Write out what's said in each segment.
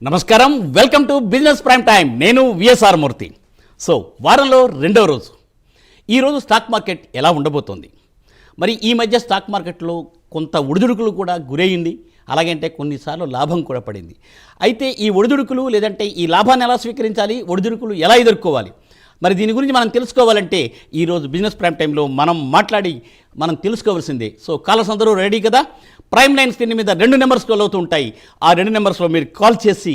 నమస్కారం, welcome to business prime time. నేను VSR మూర్తి. So వారంలో రెండవ రోజు ఈరోజు స్టాక్ మార్కెట్ ఎలా ఉండబోతోంది? మరి ఈ మధ్య స్టాక్ మార్కెట్లో కొంత ఒడిదుడుకులు కూడా గురయ్యింది. అలాగంటే కొన్నిసార్లు లాభం కూడా పడింది. అయితే ఈ ఒడిదుడుకులు లేదంటే ఈ లాభాన్ని ఎలా స్వీకరించాలి, ఒడిదుడుకులు ఎలా ఎదుర్కోవాలి, మరి దీని గురించి మనం తెలుసుకోవాలంటే ఈరోజు బిజినెస్ ప్రైమ్ టైంలో మనం తెలుసుకోవాల్సిందే. సో కాలర్స్ అందరూ రెడీ కదా? ప్రైమ్ లైన్ స్క్రీన్ మీద 2 నెంబర్స్ కాల్ అవుతూ ఉంటాయి. ఆ 2 నెంబర్స్లో మీరు కాల్ చేసి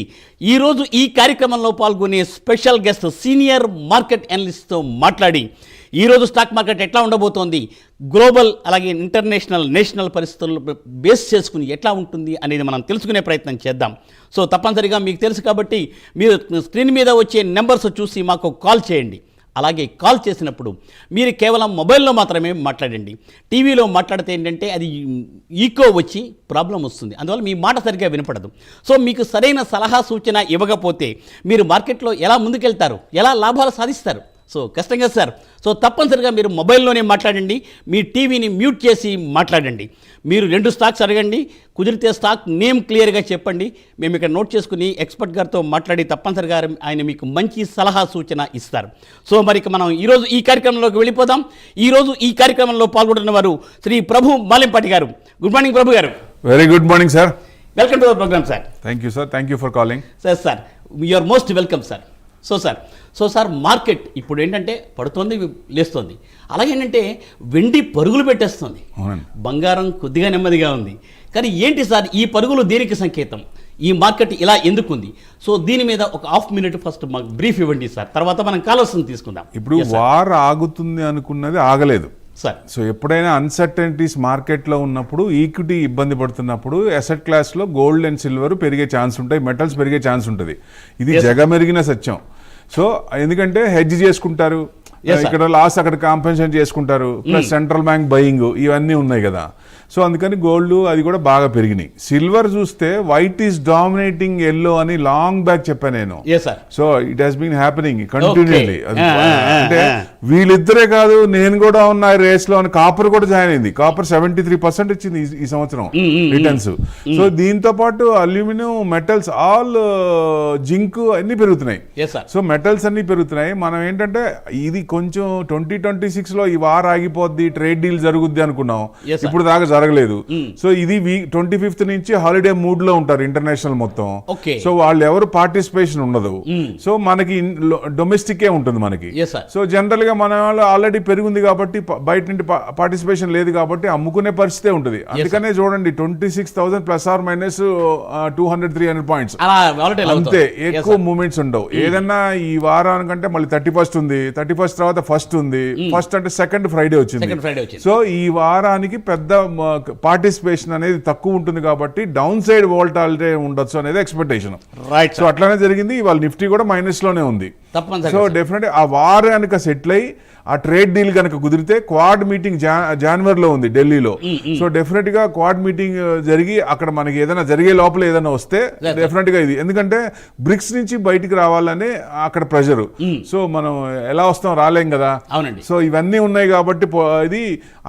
ఈరోజు ఈ కార్యక్రమంలో పాల్గొనే స్పెషల్ గెస్ట్ సీనియర్ మార్కెట్ అనలిస్ట్తో మాట్లాడి ఈరోజు స్టాక్ మార్కెట్ ఎట్లా ఉండబోతోంది, గ్లోబల్ అలాగే ఇంటర్నేషనల్ నేషనల్ పరిస్థితులను బేస్ చేసుకుని ఎట్లా ఉంటుంది అనేది మనం తెలుసుకునే ప్రయత్నం చేద్దాం. సో తప్పనిసరిగా మీకు తెలుసు కాబట్టి మీరు స్క్రీన్ మీద వచ్చే నెంబర్స్ చూసి మాకు కాల్ చేయండి. అలాగే కాల్ చేసినప్పుడు మీరు కేవలం మొబైల్లో మాత్రమే మాట్లాడండి. టీవీలో మాట్లాడితే ఏంటంటే అది ఈకో వచ్చి ప్రాబ్లం వస్తుంది, అందువల్ల మీ మాట సరిగ్గా వినపడదు. సో మీకు సరైన సలహా సూచన ఇవ్వకపోతే మీరు మార్కెట్లో ఎలా ముందుకెళ్తారు, ఎలా లాభాలు సాధిస్తారు? సో కష్టం కదా సార్. సో తప్పనిసరిగా మీరు మొబైల్లోనే మాట్లాడండి, మీ టీవీని మ్యూట్ చేసి మాట్లాడండి. మీరు 2 స్టాక్స్ అడగండి, కుదిరితే స్టాక్ నేమ్ క్లియర్గా చెప్పండి. మేము ఇక్కడ నోట్ చేసుకుని ఎక్స్పర్ట్ గారితో మాట్లాడి తప్పనిసరిగా ఆయన మీకు మంచి సలహా సూచన ఇస్తారు. సో మరి మనం ఈరోజు ఈ కార్యక్రమంలోకి వెళ్ళిపోదాం. ఈరోజు ఈ కార్యక్రమంలో పాల్గొంటున్న వారు శ్రీ ప్రభు మాలింపాటి గారు. Good morning Prabhu garu. Very good morning sir. Welcome to the program sir. Thank you sir, thank you for calling. Sir you are most welcome sir. So sir market ఇప్పుడు ఏంటంటే పడుతోంది, లేస్తోంది. అలాగేంటంటే వెండి పరుగులు పెట్టేస్తుంది, బంగారం కొద్దిగా నెమ్మదిగా ఉంది. కానీ ఏంటి సార్ ఈ పరుగులు దేనికి సంకేతం? ఈ మార్కెట్ ఇలా ఎందుకుంది? సో దీని మీద ఒక హాఫ్ మినిట్ ఫస్ట్ మాకు బ్రీఫ్ ఇవ్వండి సార్, తర్వాత మనం కాలర్స్ని తీసుకుందాం. ఇప్పుడు వార్ ఆగుతుంది అనుకున్నది ఆగలేదు సార్. సో ఎప్పుడైనా అన్సర్టనిటీస్ మార్కెట్లో ఉన్నప్పుడు, ఈక్విటీ ఇబ్బంది పడుతున్నప్పుడు అసెట్ క్లాస్లో గోల్డ్ అండ్ సిల్వర్ పెరిగే ఛాన్స్ ఉంటాయి, మెటల్స్ పెరిగే ఛాన్స్ ఉంటుంది. ఇది జగమెరిగిన సత్యం. సో ఎందుకంటే హెడ్జ్ చేసుకుంటారు, ఇక్కడ లాస్ అక్కడ కాంపెన్సేషన్ చేసుకుంటారు, ప్లస్ సెంట్రల్ బ్యాంక్ బయింగ్ ఇవన్నీ ఉన్నాయి కదా. సో అందుకని గోల్డ్ అది కూడా బాగా పెరిగినాయి. సిల్వర్ చూస్తే వైట్ ఈస్ డామినేటింగ్ ఎల్లో అని లాంగ్ బ్యాక్ చెప్పాను నేను. So it has been happening continuously. అంటే వీళ్ళిద్దరే కాదు, నేను కూడా ఉన్న రేస్ లో అని కాపర్ కూడా జాయిన్ అయింది. కాపర్ 73% ఇచ్చింది ఈ సంవత్సరం రిటర్న్స్. సో దీంతో పాటు అల్యూమినియం, మెటల్స్, ఆల్ జింక్ అన్ని పెరుగుతున్నాయి. సో మెటల్స్ అన్ని పెరుగుతున్నాయి. మనం ఏంటంటే ఇది కొంచెం 2026 లో ఈ వార్ ఆగిపోద్ది, ట్రేడ్ డీల్ జరుగుద్ది అనుకున్నాం. ఇప్పుడు దాకా జరగలేదు. సో ఇది 25th నుంచి హాలిడే మూడ్ లో ఉంటారు ఇంటర్నేషనల్ మొత్తం. సో వాళ్ళు ఎవరు పార్టిసిపేషన్ ఉండదు. సో మనకి డొమెస్టికే ఉంటుంది మనకి. సో జనరల్ గా మన వాళ్ళు ఆల్రెడీ పెరిగింది కాబట్టి బయట నుండి పార్టిసిపేషన్ లేదు కాబట్టి అమ్ముకునే పరిస్థితే ఉంటుంది. అందుకనే చూడండి 26,000 ±200-300 పాయింట్స్ అంతే, ఎక్కువ మూవ్మెంట్స్ ఉండవు. ఏదన్నా ఈ వారానికంటే మళ్ళీ 31st ఉంది, 31st తర్వాత ఫస్ట్ ఉంది. ఫస్ట్ అంటే సెకండ్ ఫ్రైడే వచ్చింది. సో ఈ వారానికి పెద్ద పార్టిసిపేషన్ అనేది తక్కువ ఉంటుంది కాబట్టి డౌన్ సైడ్ వోల్టాలిటీ ఉండొచ్చు అనేది ఎక్స్పెక్టేషన్. సో అట్లానే జరిగింది. ఇవాళ నిఫ్టీ కూడా మైనస్ లోనే ఉంది. సో డెఫినెట్లీ ఆ వార్ కనుక సెటిల్ అయ్యి ఆ ట్రేడ్ డీల్ కనుక కుదిరితే, క్వాడ్ మీటింగ్ జనవరిలో ఉంది ఢిల్లీలో. సో డెఫినెట్ గా క్వాడ్ మీటింగ్ జరిగి అక్కడ మనకి ఏదైనా జరిగే లోపల ఏదైనా వస్తే డెఫినెట్ గా ఇది, ఎందుకంటే బ్రిక్స్ నుంచి బయటికి రావాలని అక్కడ ప్రెషర్. సో మనం ఎలా వస్తాం, రాలేం కదా. సో ఇవన్నీ ఉన్నాయి కాబట్టి ఇది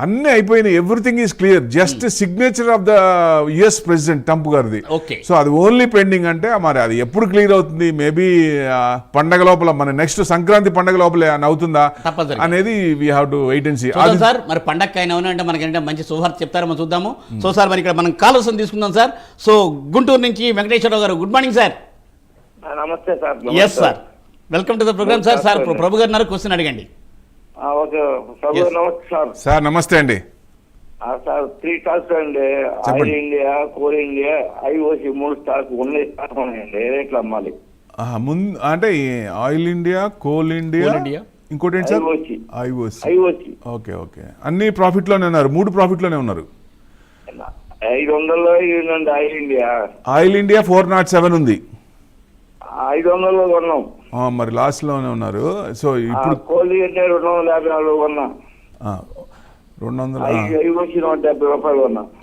అన్ని అయిపోయినాయి. Everything is clear. Just signature of the US president Trump గారిది. సో అది ఓన్లీ పెండింగ్. అంటే మరి అది ఎప్పుడు క్లియర్ అవుతుంది? మేబీ పండగ లోపల, మన నెక్స్ట్ సంక్రాంతి పండగ లోపల అవుతుందా అనేది we have to wait and see. Sir మరి పండగ అయినా అంటే మనకి మంచి శుభార్త చెప్తారో మనం చూద్దాము. సో సార్ మరి ఇక్కడ మనం కాల్స్ తీసుకుందాం సార్. సో గుంటూరు నుంచి Venkateswararao garu, good morning sir. నమస్తే సార్. Yes sir, welcome to the program sir. Sir Prabhu garu question అడగండి. సార్ నమస్తే అండి. సార్ 3 స్టాక్స్ అండి. Oil India, coal India, IOC 3 stock ఉన్నాయి. రేట్లు అమ్మాలి ముందు అంటే ఆయిల్ ఇండియా, కోల్ ఇండియా, ఇంకోటి ఏంటి సార్? ఐఓసి. ఓకే ఓకే, అన్ని ప్రాఫిట్ లోనే ఉన్నారు. 3 ప్రాఫిట్ లోనే ఉన్నారు. 500 ఆయిల్ ఇండియా. ఆయిల్ ఇండియా 407 ఉంది. 500 కొన్నాం. మరి లాస్ట్ లోనే ఉన్నారు. సో ఇప్పుడు కోల్ ఇండియా 254 కొన్నా. 200 రూపాయలు.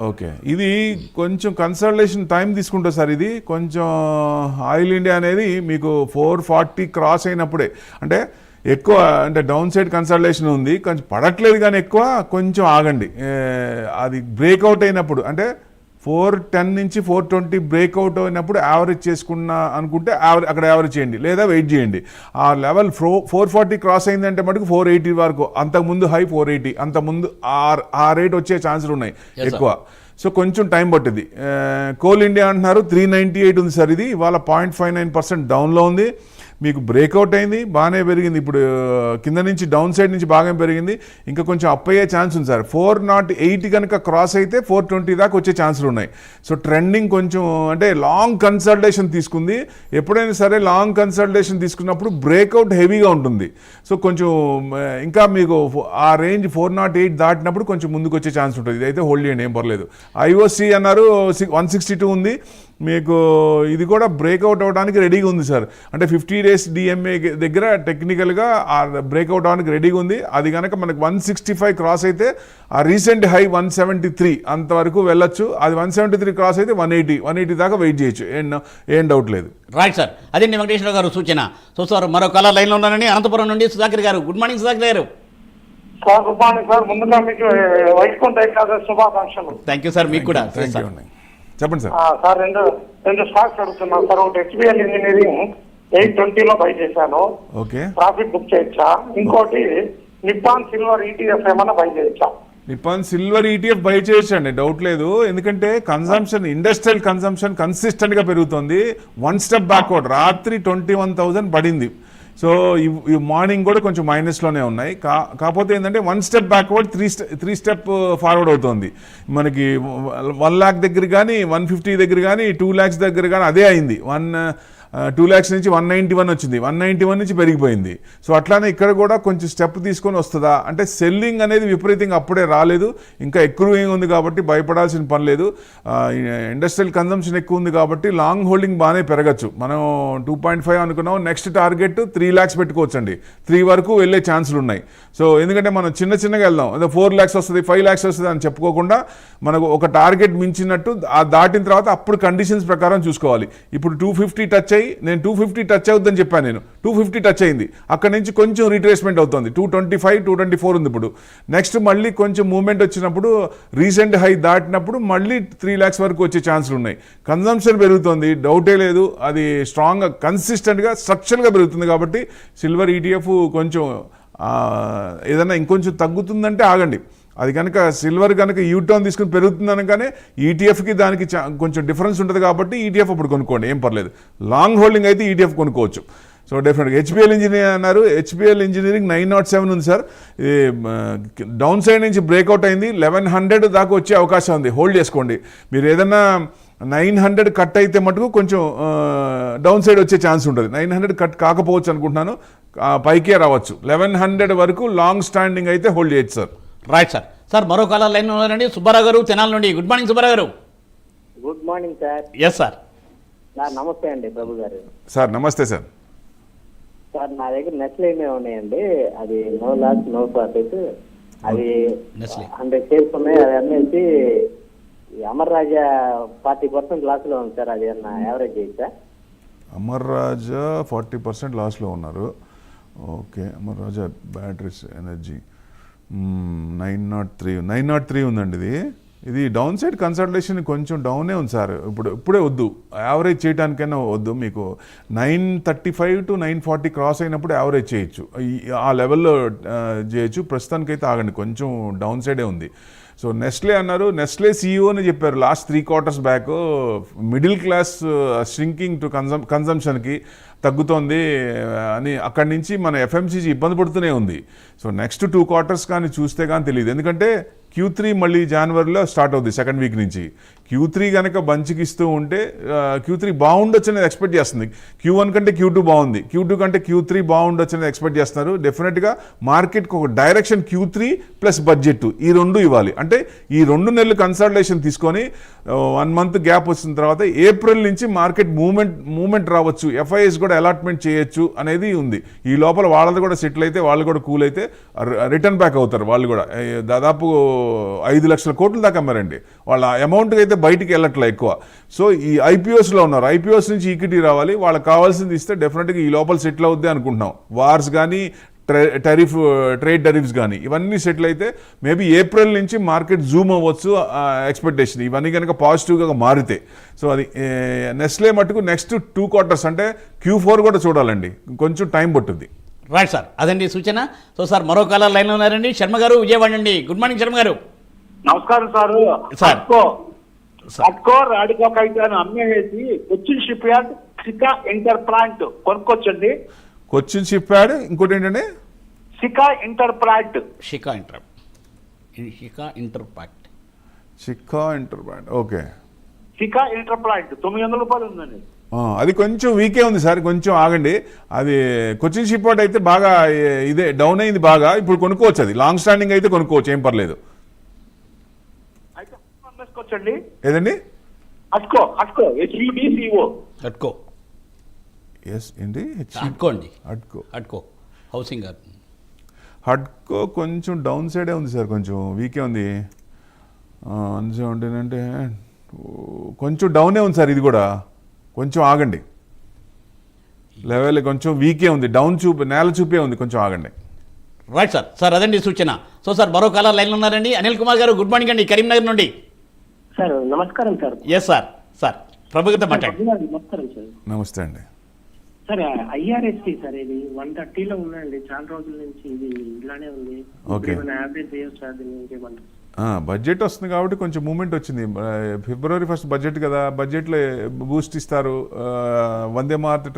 ఓకే, ఇది కొంచెం కన్సల్టేషన్ టైం తీసుకుంటుంది సార్. ఇది కొంచెం ఆయిల్ ఇండియా అనేది మీకు 440 క్రాస్ అయినప్పుడే, అంటే ఎక్కువ అంటే డౌన్ సైడ్ కన్సల్టేషన్ ఉంది, కొంచెం పడట్లేదు కానీ ఎక్కువ కొంచెం ఆగండి. అది బ్రేక్అవుట్ అయినప్పుడు అంటే 410 నుంచి 420 బ్రేక్అవుట్ అయినప్పుడు యావరేజ్ చేసుకున్న అనుకుంటే అక్కడ యావరేజ్ చేయండి, లేదా వెయిట్ చేయండి. ఆ లెవెల్ 440 క్రాస్ అయిందంటే మటుకు 480 వరకు, అంతకుముందు హై 480, అంతకుముందు ఆ రేట్ వచ్చే ఛాన్సులు ఉన్నాయి ఎక్కువ. సో కొంచెం టైం పట్టింది. కోల్ ఇండియా అంటున్నారు 398 ఉంది సార్, ఇది ఇవాళ 0.59% డౌన్లో ఉంది. మీకు బ్రేక్అవుట్ అయింది, బాగానే పెరిగింది. ఇప్పుడు కింద నుంచి డౌన్ సైడ్ నుంచి బాగా పెరిగింది, ఇంకా కొంచెం అప్ అయ్యే ఛాన్స్ ఉంది సార్. 408 కనుక క్రాస్ అయితే 420 దాకా వచ్చే ఛాన్సులు ఉన్నాయి. సో ట్రెండింగ్ కొంచెం అంటే లాంగ్ కన్సల్టేషన్ తీసుకుంది. ఎప్పుడైనా సరే లాంగ్ కన్సల్టేషన్ తీసుకున్నప్పుడు బ్రేక్అవుట్ హెవీగా ఉంటుంది. సో కొంచెం ఇంకా మీకు ఆ రేంజ్ 408 దాటినప్పుడు కొంచెం ముందుకు వచ్చే ఛాన్స్ ఉంటుంది. ఇదైతే హోల్డ్ చేయండి, ఏం పర్లేదు. ఐఓసి అన్నారు 162 ఉంది మీకు, ఇది కూడా బ్రేక్అవుట్ అవ్వడానికి రెడీగా ఉంది సార్. అంటే 50 days డిఎంఏ దగ్గర టెక్నికల్గా బ్రేక్అవుట్ అవ్వడానికి రెడీగా ఉంది. అది కనుక మనకు 165 క్రాస్ అయితే ఆ రీసెంట్ హై 173 అంతవరకు వెళ్ళొచ్చు. అది 173 క్రాస్ అయితే 180 దాకా వెయిట్ చేయొచ్చు, ఏం డౌట్ లేదు. రైట్ సార్, అదేంటి వెంకటేశ్వర గారు సూచన. సో సార్ మరో కాలర్ లైన్లో ఉన్నారని అనంతపురం నుండి సుధాకర్ గారు. గుడ్ మార్నింగ్ సుధాకర్ గారు. సార్ గుడ్ మార్నింగ్ సార్, ముందుగా మీకు వైకుంఠ ఏకాదశి శుభాకాంక్షలు. థ్యాంక్ యూ సార్, మీకు కూడా. చెప్పండి సార్. సార్ రెండు స్టాక్స్ అడుగుతున్నాను సార్. ఒకటి హెచ్బిఎల్ ఇంజనీరింగ్ 820 బై చేశాను, ఓకే, ప్రాఫిట్ బుక్ చేయొచ్చా? ఇంకోటి నిప్పాన్ సిల్వర్ ఈటీఎఫ్ ఏమన్నా బై చేయొచ్చా? నిప్పాన్ సిల్వర్ ఈటీఎఫ్ బై చేయొచ్చండి, డౌట్ లేదు. ఎందుకంటే కన్సంప్షన్, ఇండస్ట్రియల్ కన్సంప్షన్ కన్సిస్టెంట్గా పెరుగుతుంది. 1 స్టెప్ బ్యాక్వర్డ్, రాత్రి 21,000 పడింది. సో ఈ మార్నింగ్ కూడా కొంచెం మైనస్లోనే ఉన్నాయి. కాకపోతే ఏంటంటే 1 స్టెప్ బ్యాక్వర్డ్ 3 స్టెప్ ఫార్వర్డ్ అవుతుంది. మనకి 1 lakh దగ్గర కానీ 150 దగ్గర కానీ 2 lakhs దగ్గర కానీ అదే అయింది. 2 lakhs నుంచి 191 వచ్చింది, 191 నుంచి పెరిగిపోయింది. సో అట్లానే ఇక్కడ కూడా కొంచెం స్టెప్ తీసుకొని వస్తుందా అంటే, సెల్లింగ్ అనేది విపరీతంగా అప్పుడే రాలేదు, ఇంకా ఎక్కువ ఉంది కాబట్టి భయపడాల్సిన పని లేదు. ఇండస్ట్రియల్ కన్జంప్షన్ ఎక్కువ ఉంది కాబట్టి లాంగ్ హోల్డింగ్ బాగానే పెరగచ్చు. మనం 2.5 అనుకున్నాం, నెక్స్ట్ టార్గెట్ 3 lakhs పెట్టుకోవచ్చు అండి. 3 వరకు వెళ్ళే ఛాన్సులు ఉన్నాయి. సో ఎందుకంటే మనం చిన్నగా వెళ్దాం, అదే 4 lakhs వస్తుంది 5 lakhs వస్తుంది అని చెప్పుకోకుండా మనకు ఒక టార్గెట్ మించినట్టు దాటిన తర్వాత అప్పుడు కండిషన్స్ ప్రకారం చూసుకోవాలి. ఇప్పుడు 250 టచ్ అయ్యి, నేను 250 టచ్ అవుతుందని చెప్పాను, నేను 250 టచ్ అయింది, అక్కడ నుంచి కొంచెం రీట్రేస్మెంట్ అవుతుంది, 225 224 ఉంది. ఇప్పుడు నెక్స్ట్ మళ్ళీ కొంచెం మూవ్మెంట్ వచ్చినప్పుడు రీసెంట్ హై దాటినప్పుడు మళ్ళీ 3 lakhs వరకు వచ్చే ఛాన్సులు ఉన్నాయి. కన్జంప్షన్ పెరుగుతుంది, డౌటే లేదు. అది స్ట్రాంగ్గా కన్సిస్టెంట్గా స్ట్రక్చర్గా పెరుగుతుంది. కాబట్టి సిల్వర్ ఈటీఎఫ్ కొంచెం ఏదైనా ఇంకొంచెం తగ్గుతుందంటే ఆగండి. అది కనుక సిల్వర్ కనుక యూటర్న్ తీసుకుని పెరుగుతుందనగానే ఈటీఎఫ్కి దానికి కొంచెం డిఫరెన్స్ ఉంటుంది కాబట్టి ఈటీఎఫ్ అప్పుడు కొనుక్కోండి, ఏం పర్లేదు. లాంగ్ హోల్డింగ్ అయితే ఈటీఎఫ్ కొనుక్కోవచ్చు. సో డెఫినెట్గా హెచ్బిఎల్ ఇంజనీరింగ్ అన్నారు, హెచ్బిఎల్ ఇంజనీరింగ్ 907 ఉంది సార్. డౌన్ సైడ్ నుంచి బ్రేక్అవుట్ అయింది, 1100 దాకా వచ్చే అవకాశం ఉంది, హోల్డ్ చేసుకోండి. మీరు ఏదన్నా 900 కట్ అయితే మటుకు కొంచెం డౌన్ సైడ్ వచ్చే ఛాన్స్ ఉంటుంది. 900 కట్ కాకపోవచ్చు అనుకుంటున్నాను, పైకే రావచ్చు. 1100 వరకు లాంగ్ స్టాండింగ్ అయితే హోల్డ్ చేయొచ్చు సార్. Right sir. సార్ మరో కాలర్ లైన్లో ఉన్నారండి, సుబ్బారావు గారు తెనాల నుండి. Good morning Subbarao garu. Good morning sir. Yes sir. నమస్తే అండి ప్రభు గారు. సార్ నమస్తే సార్. సార్ నా దగ్గర నెస్లే ఉన్నాయండి, అది నో లాస్ నో ప్రాఫిట్, అది 100 shares ఉన్నాయి. అది అమ్మేసి అమర్ రాజా 40% లాస్లో ఉంది సార్, అది ఏమన్నా యావరేజ్ చేయొచ్చా? అమర్ రాజా 40% లాస్లో ఉన్నారు, ఓకే. అమర్ రాజా బ్యాటరీస్ ఎనర్జీ 903 ఉందండి. ఇది డౌన్ సైడ్ కన్సల్టేషన్ కొంచెం డౌనే ఉంది సార్. ఇప్పుడే వద్దు, యావరేజ్ చేయడానికైనా వద్దు. మీకు 935 to 940 క్రాస్ అయినప్పుడు యావరేజ్ చేయొచ్చు, ఆ లెవెల్లో చేయొచ్చు. ప్రస్తుతానికైతే ఆగండి, కొంచెం డౌన్ సైడే ఉంది. సో నెస్లే అన్నారు, నెస్లే CEO అని చెప్పారు last 3 quarters back, middle class shrinking to కన్జంప్షన్కి తగ్గుతోంది అని. అక్కడి నుంచి మన FMCG ఇబ్బంది పడుతూనే ఉంది. సో నెక్స్ట్ 2 quarters కానీ చూస్తే కానీ తెలియదు. ఎందుకంటే Q3 మళ్ళీ జనవరిలో స్టార్ట్ అవుతుంది, సెకండ్ వీక్ నుంచి. Q3 కనుక బంచ్కి ఇస్తూ ఉంటే Q3 బాగుండొచ్చు అనేది ఎక్స్పెక్ట్ చేస్తుంది. Q1 కంటే Q2 బాగుంది, Q2 కంటే Q3 బాగుండొచ్చు అనేది ఎక్స్పెక్ట్ చేస్తున్నారు. డెఫినెట్గా మార్కెట్కి ఒక డైరెక్షన్ Q3 ప్లస్ బడ్జెట్, ఈ 2 ఇవ్వాలి. అంటే ఈ 2 నెలలు కన్సల్టేషన్ తీసుకొని 1 month గ్యాప్ వచ్చిన తర్వాత ఏప్రిల్ నుంచి మార్కెట్ మూమెంట్ రావచ్చు, FIS కూడా అలాట్మెంట్ చేయొచ్చు అనేది ఉంది. ఈ లోపల వాళ్ళది కూడా సెటిల్ అయితే, వాళ్ళు కూడా కూల్ అయితే రిటర్న్ బ్యాక్ అవుతారు. వాళ్ళు కూడా దాదాపు 5 లక్షల కోట్ల దాకా అమ్మారండి. వాళ్ళ అమౌంట్కి అయితే బయటికి వెళ్ళట్లే ఎక్కువ. సో ఈ IPOస్లో ఉన్నారు, IPOs నుంచి ఈక్విటీ రావాలి, వాళ్ళకి కావాల్సింది ఇస్తే డెఫినెట్గా ఈ లోపల సెటిల్ అవుద్ది అనుకుంటున్నాం. వార్స్ కానీ ట్రేడ్ టరిఫ్స్ కానీ ఇవన్నీ సెటిల్ అయితే మేబీ ఏప్రిల్ నుంచి మార్కెట్ జూమ్ అవ్వచ్చు ఎక్స్పెక్టేషన్ ఇవన్నీ కనుక పాజిటివ్గా మారితే. సో అది నెస్లే మటుకు నెక్స్ట్ 2 quarters అంటే Q4 కూడా చూడాలండి, కొంచెం టైం పట్టుద్ది. రైట్ సార్, అదండి సూచన. సో సార్ మరో కాలర్ లైన్లో ఉన్నారండి, శర్మ గారు విజయవాడ అండి. గుడ్ మార్నింగ్ శర్మ గారు. నమస్కారం సార్. సార్. అట్కో రాడికోక అయితే అమ్మేసి Cochin ship yard Sika inter plant కొనుక్కొచ్చండి. కొచ్చిన్ షిప్ యార్డ్, ఇంకోటి ఏంటంటే Sika inter plant. Sika inter pact. Sika inter brand, okay. Sika inter plant 900 రూపాయలు ఉందండి. అది కొంచెం వీకే ఉంది సార్, కొంచెం ఆగండి. అది కొచ్చిన్ షిప్ యార్డ్ అయితే బాగా ఇదే డౌన్ అయింది బాగా, ఇప్పుడు కొనుక్కోవచ్చు. అది లాంగ్ స్టాండింగ్ అయితే కొనుక్కోవచ్చు, ఏం పర్లేదు. అయితే అమ్మేసుకోవచ్చండి. ఏదండి? అట్కో HUDCO. అట్కో. ఎస్ ఏంటి? అట్కో అండి. అడ్కో హౌసింగ్. హడ్కో కొంచెం డౌన్ సైడే ఉంది సార్, కొంచెం వీకే ఉంది. అంటే కొంచెం డౌనే ఉంది సార్, ఇది కూడా కొంచెం ఆగండి. లెవెల్ కొంచెం వీకే ఉంది, డౌన్ నేల చూపే ఉంది, కొంచెం ఆగండి. Right sir. సార్ అదండి సూచన. సో సార్ మరో కాలర్ లైన్లో ఉన్నారండి, అనిల్ కుమార్ గారు. గుడ్ మార్నింగ్ అండి, కరీంనగర్ నుండి. సార్ నమస్కారం సార్. Yes sir. సార్ ప్రభుత్వం మాట్లాడండి. నమస్కారం సార్. నమస్తే అండి. సార్ IRST సార్ ఇది 130లో ఉందండి, చాలా రోజుల నుంచి ఇది ఇలానే ఉంది. ఓకే. యావరేజ్ చేయొచ్చు అది ఇంకేమంటారు? బడ్జెట్ వస్తుంది కాబట్టి కొంచెం మూమెంట్ వచ్చింది. February 1st బడ్జెట్ కదా, బడ్జెట్లో బూస్ట్ ఇస్తారు. వందే భారత్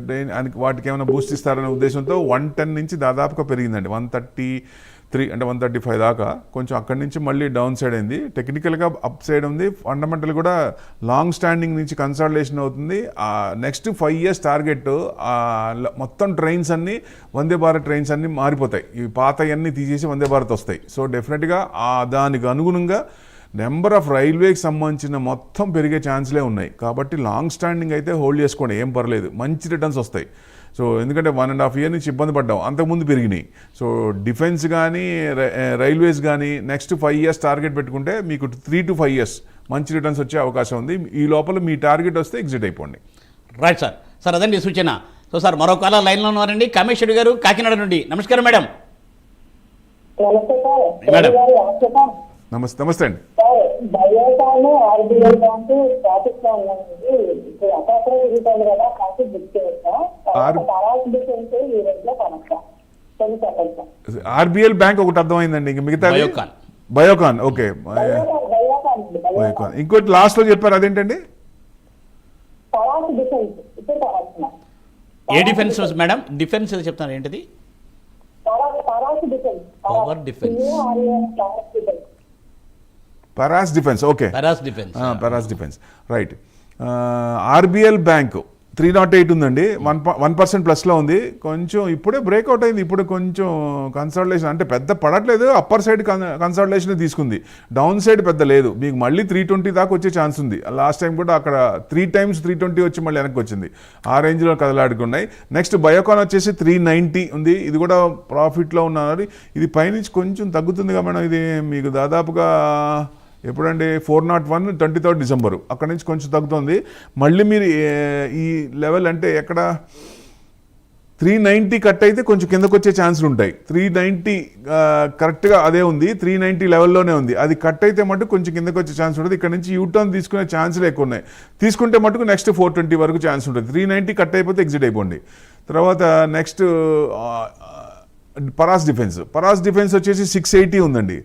ట్రైన్ వాటికి ఏమైనా బూస్ట్ ఇస్తారనే ఉద్దేశంతో 110 నుంచి దాదాపుగా పెరిగిందండి. 133 అంటే 135 దాకా. కొంచెం అక్కడి నుంచి మళ్ళీ డౌన్ సైడ్ అయింది. టెక్నికల్గా అప్ సైడ్ ఉంది. ఫండమెంటల్ కూడా లాంగ్ స్టాండింగ్ నుంచి కన్సాలిడేషన్ అవుతుంది. నెక్స్ట్ 5 years టార్గెట్ మొత్తం ట్రైన్స్ అన్నీ వందే భారత్ ట్రైన్స్ అన్నీ మారిపోతాయి. ఈ పాత అన్నీ తీసేసి వందే భారత్ వస్తాయి. సో డెఫినెట్గా దానికి అనుగుణంగా నెంబర్ ఆఫ్ రైల్వేకి సంబంధించిన మొత్తం పెరిగే ఛాన్స్లే ఉన్నాయి. కాబట్టి లాంగ్ స్టాండింగ్ అయితే హోల్డ్ చేసుకోండి, ఏం పర్లేదు, మంచి రిటర్న్స్ వస్తాయి. సో ఎందుకంటే 1.5 year నుంచి ఇబ్బంది పడ్డాం, అంతకుముందు పెరిగినాయి. సో డిఫెన్స్ కానీ రైల్వేస్ కానీ నెక్స్ట్ 5 years టార్గెట్ పెట్టుకుంటే మీకు 3 to 5 years మంచి రిటర్న్స్ వచ్చే అవకాశం ఉంది. ఈ లోపల మీ టార్గెట్ వస్తే ఎగ్జిట్ అయిపోండి. Right sir. సార్ అదండి సూచన. సో సార్ మరో కాలర్ లైన్లో ఉన్నారండి, కామేశ్వరి గారు కాకినాడ నుండి. నమస్కారం మేడం. మేడం నమస్తే అండి. బయోకాన్ RBI బ్యాంకు ప్రాఫిట్ లో ఉందండి. ఇప్పుడు అక్కడ జరుగుతుంది కదా, ప్రాఫిట్ బుక్ చేస్తా తర్వాత డిఫరెన్స్ ఈ రోజులో కనెక్ట్ చెప్పండి. RBL బ్యాంక్ ఒకటి అర్థమైందండి, ఇంక మిగతా బయోకాన్. ఓకే, బయోకాన్. ఇంకోటి లాస్ట్ లో చెప్పారు, అదేంటండి? తర్వాత డిఫెన్స్. ఇప్పుడు తర్వాత ఏ డిఫెన్స్ మేడం? డిఫెన్స్ ఏదో చెప్తున్నారు, ఏంటిది? Defence. Power defence. Paras defence. Okay, Paras defence. Right. RBL bank 308 ఉందండి, 1% ప్లస్లో ఉంది. కొంచెం ఇప్పుడే బ్రేక్అవుట్ అయింది. ఇప్పుడు కొంచెం కన్సల్టేషన్ అంటే పెద్ద పడట్లేదు, అప్పర్ సైడ్ కన్సల్టేషన్ తీసుకుంది, డౌన్ సైడ్ పెద్ద లేదు. మీకు మళ్ళీ 320 దాకా వచ్చే ఛాన్స్ ఉంది. లాస్ట్ టైం కూడా అక్కడ 3 times 320 వచ్చి మళ్ళీ వెనక్కి వచ్చింది. ఆ రేంజ్లో కదలాడుకున్నాయి. నెక్స్ట్ బయోకాన్ వచ్చేసి 390 ఉంది, ఇది కూడా ప్రాఫిట్లో ఉన్నారు. ఇది పైనుంచి కొంచెం తగ్గుతుంది కదా మేడం, ఇది మీకు దాదాపుగా ఎప్పుడండి 401 23rd December అక్కడ నుంచి కొంచెం తగ్గుతుంది. మళ్ళీ మీరు ఈ లెవెల్ అంటే ఎక్కడ 390 కట్ అయితే కొంచెం కిందకు వచ్చే ఛాన్సులు ఉంటాయి. 390 కరెక్ట్గా అదే ఉంది, 390 లెవెల్లోనే ఉంది. అది కట్ అయితే మటుకు కొంచెం కిందకు వచ్చే ఛాన్స్ ఉంటుంది. ఇక్కడ నుంచి యూటర్న్ తీసుకునే ఛాన్సులు ఎక్కువ ఉన్నాయి. తీసుకుంటే మటుకు నెక్స్ట్ 420 వరకు ఛాన్స్ ఉంటుంది. 390 కట్ అయిపోతే ఎగ్జిట్ అయిపోండి. తర్వాత నెక్స్ట్ పరాస్ డిఫెన్స్ వచ్చేసి 680 ఉందండి.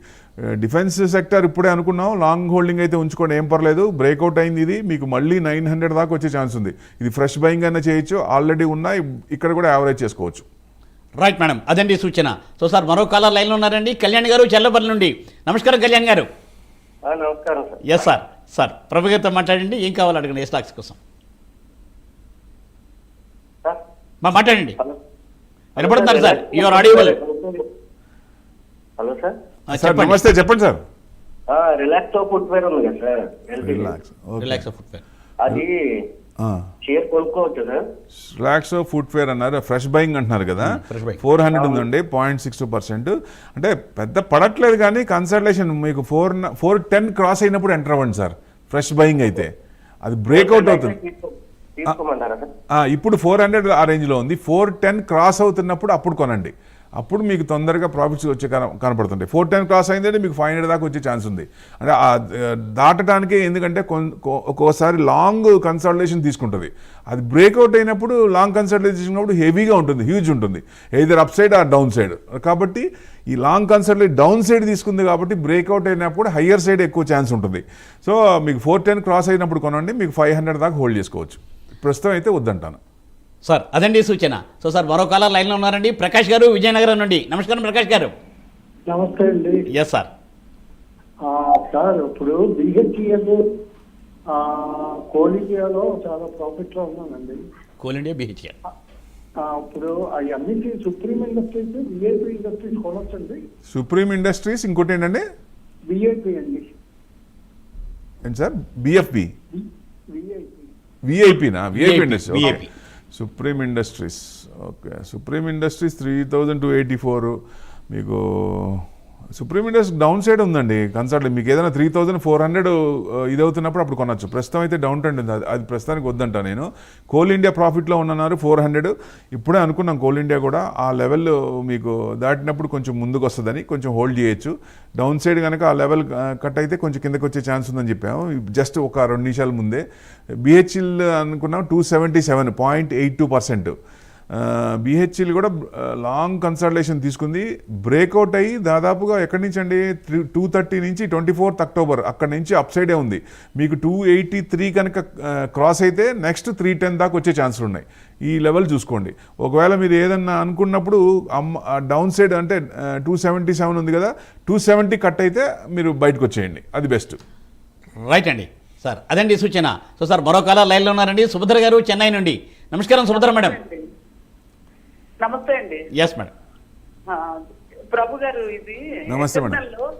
డిఫెన్స్ సెక్టర్ ఇప్పుడే అనుకున్నాం, లాంగ్ హోల్డింగ్ అయితే ఉంచుకోండి, ఏం పర్లేదు. బ్రేక్అవుట్ అయింది ఇది, మీకు మళ్ళీ 900 దాకా వచ్చే ఛాన్స్ ఉంది. ఇది ఫ్రెష్ బయింగ్ అయినా చేయొచ్చు, ఆల్రెడీ ఉన్నాయి, ఇక్కడ కూడా యావరేజ్ చేసుకోవచ్చు. రైట్ మేడం, అదండి సూచన. సో సార్ మరో కాలర్ లైన్లో ఉన్నారండి, కళ్యాణ్ గారు చెల్లపల్లి నుండి. నమస్కారం కళ్యాణ్ గారు. నమస్కారం sir. Yes sir. Sir Prabhu గారితో మాట్లాడండి, ఏం కావాలో అడగండి ఏ స్టాక్స్ కోసం. మాట్లాడండి, వినపడుతున్నారు sir, your audible. Hello sir. నమస్తే, చెప్పండి సార్. రిలాక్సో ఫుట్వేర్ ఉంది కదా సార్, రిలాక్సో ఫుట్వేర్, అది షేర్ కొనుక్కోవచ్చు సార్? రిలాక్సో ఫుట్వేర్ అన్నారు, ఫ్రెష్ బయింగ్ అంటున్నారు కదా. 400 ఉందండి, 0.62%. అంటే పెద్ద పడట్లేదు కానీ కన్సల్టేషన్ మీకు 410 క్రాస్ అయినప్పుడు ఎంటర్ అవ్వండి సార్. ఫ్రెష్ బయింగ్ అయితే అది బ్రేక్అవుట్ అవుతుంది. ఇప్పుడు 400 ఆ రేంజ్లో ఉంది. 410 క్రాస్ అవుతున్నప్పుడు అప్పుడు కొనండి. అప్పుడు మీకు తొందరగా ప్రాఫిట్స్ వచ్చే కనపడుతుంటాయి. 410 క్రాస్ అయిందంటే మీకు 500 దాకా వచ్చే ఛాన్స్ ఉంది. అంటే దాటడానికే, ఎందుకంటే ఒక్కోసారి లాంగ్ కన్సల్టేషన్ తీసుకుంటుంది. అది బ్రేక్అవుట్ అయినప్పుడు లాంగ్ కన్సల్టేషన్ అయినప్పుడు హెవీగా ఉంటుంది, హ్యూజ్ ఉంటుంది, either up side or down side. కాబట్టి ఈ లాంగ్ కన్సల్టేట్ డౌన్ సైడ్ తీసుకుంది కాబట్టి బ్రేక్అవుట్ అయినప్పుడు హయ్యర్ సైడ్ ఎక్కువ ఛాన్స్ ఉంటుంది. సో మీకు 410 క్రాస్ అయినప్పుడు కొనండి, మీకు 500 దాకా హోల్డ్ చేసుకోవచ్చు. ప్రస్తుతం అయితే వద్దంటాను సార్. అదండి సూచన. సో సార్ మరో కాలర్ లైన్లో ఉన్నారండి, ప్రకాష్ గారు విజయనగరం నుండి. నమస్కారం ప్రకాష్ గారు. నమస్తే అండి. Yes sir. సార్ ఇప్పుడు బిహెచ్ఈఎల్ కోల్ ఇండియాలో చాలా ప్రాఫిట్ లో ఉన్నానండి. Coal India, BHEL. ఇప్పుడు అవన్నీ సుప్రీం ఇండస్ట్రీస్, విఐపి ఇండస్ట్రీస్ కొనొచ్చండి. సుప్రీం ఇండస్ట్రీస్, ఇంకోటి ఏంటండి విఐపి అండి. ఏంటి సార్? బిఎఫ్బి, విఐపి, విఐపినా? VIP industry, VIP. Supreme industries. Okay, supreme industries 3284. మీకు సుప్రీం ఇండస్ట్రీ డౌన్ సైడ్ ఉందండి కన్సల్ట్. మీకు ఏదైనా 3400 ఇది అవుతున్నప్పుడు అప్పుడు కొనొచ్చు. ప్రస్తుతం అయితే డౌన్ ట్రెండ్ ఉంది, అది ప్రస్తుతానికి వద్దంట నేను. కోల్ ఇండియా ప్రాఫిట్లో ఉన్నారు 400. ఇప్పుడే అనుకున్నాం కోల్ ఇండియా కూడా ఆ లెవెల్ మీకు దాటినప్పుడు కొంచెం ముందుకు వస్తుందని కొంచెం హోల్డ్ చేయొచ్చు. డౌన్ సైడ్ కనుక ఆ లెవెల్ కట్ అయితే కొంచెం కిందకి వచ్చే ఛాన్స్ ఉందని చెప్పాము జస్ట్ ఒక 2 నిమిషాల ముందే. బిహెచ్ఎల్ అనుకున్నాం 270.82%. బిహెచ్ఎల్ కూడా లాంగ్ కన్సల్టేషన్ తీసుకుంది, బ్రేక్అవుట్ అయ్యి దాదాపుగా ఎక్కడి నుంచి అండి 230 నుంచి 24 అక్టోబర్ అక్కడి నుంచి అప్ సైడే ఉంది. మీకు 283 కనుక క్రాస్ అయితే నెక్స్ట్ 310 దాకా వచ్చే ఛాన్సులు ఉన్నాయి. ఈ లెవెల్ చూసుకోండి. ఒకవేళ మీరు ఏదన్నా అనుకున్నప్పుడు డౌన్ సైడ్ అంటే 277 ఉంది కదా, 270 కట్ అయితే మీరు బయటకు వచ్చేయండి, అది బెస్ట్. రైట్ అండి సార్. అదండి సూచన. సో సార్ మరో కాలర్ లైన్లో ఉన్నారండి, సుభద్ర గారు చెన్నై నుండి. నమస్కారం సుభద్ర మేడం. నమస్తే అండి. Yes madam. ప్రభు గారు, ఇది నమస్తే మేడం.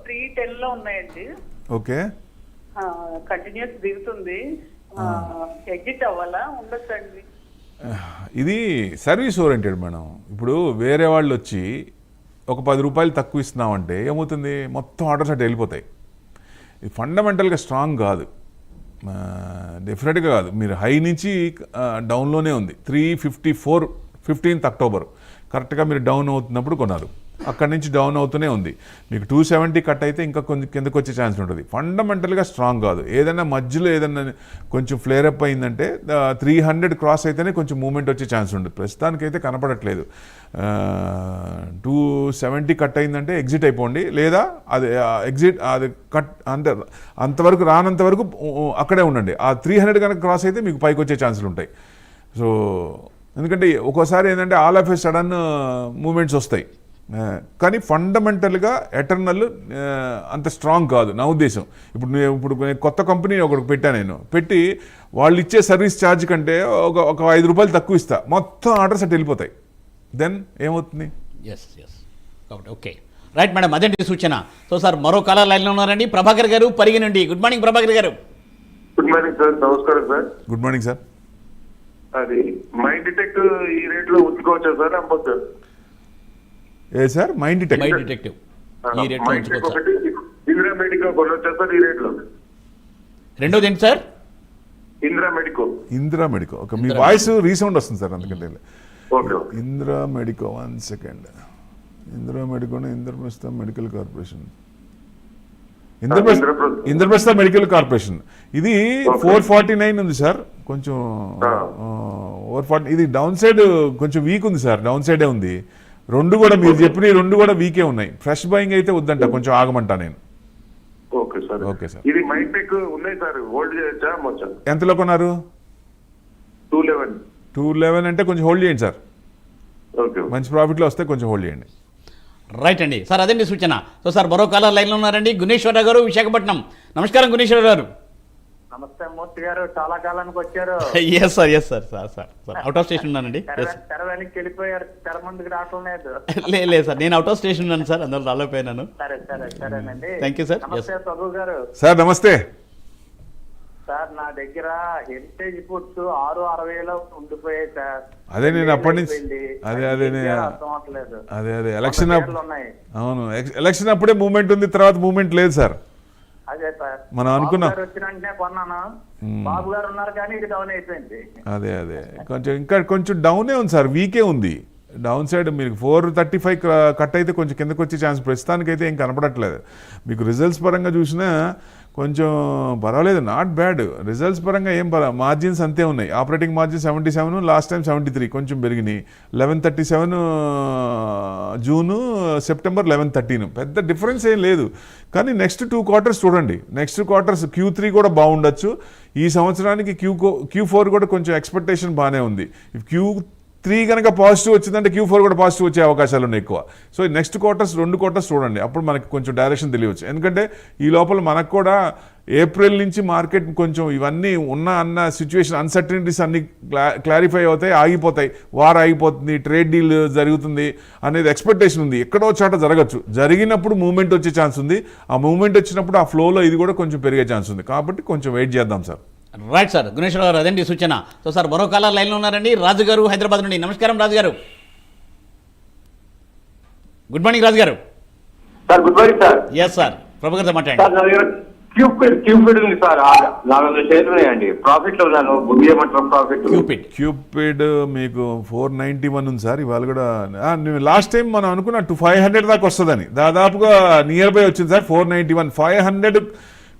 310 లో ఉన్నాయండి. ఓకే, కంటిన్యూస్ దిగుతుంది, ఎగ్జిట్ అవ్వాలా ఉండొచ్చండి? ఇది సర్వీస్ ఓరియంటెడ్ మేడం. ఇప్పుడు వేరే వాళ్ళు వచ్చి ఒక 10 రూపాయలు తక్కువ ఇస్తున్నామంటే ఏమవుతుంది, మొత్తం ఆర్డర్స్ అటు వెళ్ళిపోతాయి. ఇది ఫండమెంటల్గా స్ట్రాంగ్ కాదు, డెఫినెట్గా కాదు. మీరు హై నుంచి డౌన్లోనే ఉంది. 354 15th అక్టోబర్ కరెక్ట్గా మీరు డౌన్ అవుతున్నప్పుడు కొన్నారు, అక్కడి నుంచి డౌన్ అవుతూనే ఉంది. మీకు 270 కట్ అయితే ఇంకా కొంచెం కిందకు వచ్చే ఛాన్స్ ఉంటుంది. ఫండమెంటల్గా స్ట్రాంగ్ కాదు. ఏదైనా మధ్యలో ఏదైనా కొంచెం ఫ్లేర్ అప్ అయిందంటే 300 క్రాస్ అయితేనే కొంచెం మూమెంట్ వచ్చే ఛాన్స్ ఉంటుంది. ప్రస్తుతానికైతే కనపడట్లేదు. 270 కట్ అయిందంటే ఎగ్జిట్ అయిపోండి, లేదా అది ఎగ్జిట్ అది కట్ అంటే అంతవరకు రానంత వరకు అక్కడే ఉండండి. ఆ 300 కనుక క్రాస్ అయితే మీకు పైకి వచ్చే ఛాన్సులు ఉంటాయి. సో ఎందుకంటే ఒక్కోసారి ఏంటంటే all of a sudden moments వస్తాయి, కానీ ఫండమెంటల్గా ఎటర్నల్ అంత స్ట్రాంగ్ కాదు నా ఉద్దేశం. ఇప్పుడు కొత్త కంపెనీ ఒకటి నేను పెట్టి వాళ్ళు ఇచ్చే సర్వీస్ ఛార్జ్ కంటే ఒక 5 రూపాయలు తక్కువ ఇస్తా, మొత్తం ఆర్డర్స్ అటు వెళ్ళిపోతాయి. దెన్ ఏమవుతుంది? ఎస్ ఎస్ కాబట్టి ఓకే రైట్ మేడం, అదేంటి సూచన. సో సార్ మరో కాలర్ లైన్లో ఉన్నారండి, ప్రభాకర్ గారు పరిగి నుండి. Good morning Prabhakar garu. Good morning sir. నమస్కారం సార్. Good morning sir. అది మైండ్ డిటెక్ట్ ఈ రేట్ లో ఉంచుకోవచ్చా సార్, అమ్మొచ్చా? ఏ sir? Mind detect mind detective ఈ రేట్లో మైండ్ టెక్ ఒకటి, ఇందిరా మెడికో కొనొచ్చా సార్ ఈ రేట్ లో? రెండోది ఏంటి sir? Indira medico. Indira medico. Okay, మీ వాయిస్ రీసౌండ్ వస్తుంది సార్, అందుకంటే. Okay. Indira medico, 1 second. Indira మెడికోనే Indraprastha medical corporation. Indraprastha medical corporation ఇది 449 ఉంది సార్, కొంచెం ఓవర్ 40. ఇది డౌన్ సైడ్ కొంచెం వీక్ ఉంది సార్, డౌన్ సైడే ఉంది. రెండు కూడా మీరు చెప్పిన రెండు కూడా వీకే ఉన్నాయి. ఫ్రెష్ బయింగ్ అయితే వద్దంట, కొంచెం ఆగమంటా నేను. Okay sir. Okay sir. ఇది మైండ్ టెక్ ఉన్నాయి సార్, హోల్డ్ చేయొచ్చా అమ్మొచ్చా? ఎంతలో కొన్నారు? 211. 211 అంటే కొంచెం హోల్డ్ చేయండి సార్, ఓకే. మంచి ప్రాఫిట్లో వస్తే కొంచెం హోల్డ్ చేయండి. రైట్ అండి సార్, అదండి సూచన. సో సార్ మరో కాలర్ లైన్లో ఉన్నారండి, గుణేశ్వరరావు గారు విశాఖపట్నం. నమస్కారం గుణేశ్వరరావు గారు. నమస్తే మూర్తి గారు, చాలా కాలానికి వచ్చారు. Yes sir, yes sir. Sir sir sir out of station ఉన్నానండి. తెర వెనక్కి వెళ్ళిపోయారు, తెర ముందుకు రావటం లేదు. లేదు సార్, నేను అవుట్ ఆఫ్ స్టేషన్ ఉన్నాను సార్, అందులో రాలేకపోయినాను. సరేనండి. Thank you sir. నమస్తే ప్రభు గారు. సార్ నమస్తే సార్, నా దగ్గర హెరిటేజ్ ఫుడ్స్ 660లో ఉండిపోయాయి సార్. అదే నేను అప్పటి నుంచి అదే ఎలక్షన్ అవును, ఎలక్షన్ అప్పుడే మూమెంట్ ఉంది, తర్వాత మూమెంట్ లేదు సార్. అదే సార్, మనం అనుకున్నాం వచ్చిన వెంటనే కొన్నాను. బాబు గారు ఉన్నారు కానీ ఇది డౌన్ అయిపోయింది. అదే కొంచెం ఇంకా కొంచెం డౌనే ఉంది సార్, వీకే ఉంది. డౌన్ సైడ్ మీకు 435 కట్ అయితే కొంచెం కిందకు వచ్చే ఛాన్స్ ప్రస్తుతానికైతే ఏం కనపడట్లేదు. మీకు రిజల్ట్స్ పరంగా చూసినా కొంచెం పర్వాలేదు, నాట్ బ్యాడ్. రిజల్ట్స్ పరంగా ఏం మార్జిన్స్ అంతే ఉన్నాయి. ఆపరేటింగ్ మార్జిన్ 77, లాస్ట్ టైం 73, కొంచెం పెరిగినాయి. 1137 జూను, సెప్టెంబర్ 1113, పెద్ద డిఫరెన్స్ ఏం లేదు. కానీ నెక్స్ట్ 2 క్వార్టర్స్ చూడండి. నెక్స్ట్ క్వార్టర్స్ Q3 కూడా బాగుండొచ్చు. ఈ సంవత్సరానికి Q4 కూడా కొంచెం ఎక్స్పెక్టేషన్ బాగానే ఉంది. Q3 కనుక పాజిటివ్ వచ్చిందంటే Q4 కూడా పాజిటివ్ వచ్చే అవకాశాలు ఉన్నాయి ఎక్కువ. సో నెక్స్ట్ క్వార్టర్స్ 2 క్వార్టర్స్ చూడండి, అప్పుడు మనకి కొంచెం డైరెక్షన్ తెలియవచ్చు. ఎందుకంటే ఈ లోపల మనకు కూడా ఏప్రిల్ నుంచి మార్కెట్ కొంచెం ఇవన్నీ అన్న సిచ్యువేషన్ అన్సర్టనిటీస్ అన్ని క్లారిఫై అవుతాయి, ఆగిపోతాయి. వార్ ఆగిపోతుంది, ట్రేడ్ డీల్ జరుగుతుంది అనేది ఎక్స్పెక్టేషన్ ఉంది. ఎక్కడో చోట జరగచ్చు. జరిగినప్పుడు మూవ్మెంట్ వచ్చే ఛాన్స్ ఉంది. ఆ మూవ్మెంట్ వచ్చినప్పుడు ఆ ఫ్లోలో ఇది కూడా కొంచెం పెరిగే ఛాన్స్ ఉంది. కాబట్టి కొంచెం వెయిట్ చేద్దాం సార్. రైట్ సార్, గుణేశ్వర గారు అదండి సూచన. సో సార్ మరో కాలర్ లైన్లో ఉన్నారండి, రాజు గారు హైదరాబాద్ నుండి. నమస్కారం రాజు గారు. Good morning Raju garu. Sir good morning sir. Yes sir, Prabhu గారితో మాట్లాడండి. సార్ నా దగ్గర క్యూపిడ్ ఉంది సార్, 400 షేర్లు ఉన్నాయండి. ప్రాఫిట్ లో ఉన్నాను. క్యూపిడ్ మీకు 491 ఉంది సార్. ఇవాళ కూడా లాస్ట్ టైం మనం అనుకున్న 500 దాకా వస్తుందని, దాదాపుగా నియర్ బై వచ్చింది సార్. 491, 500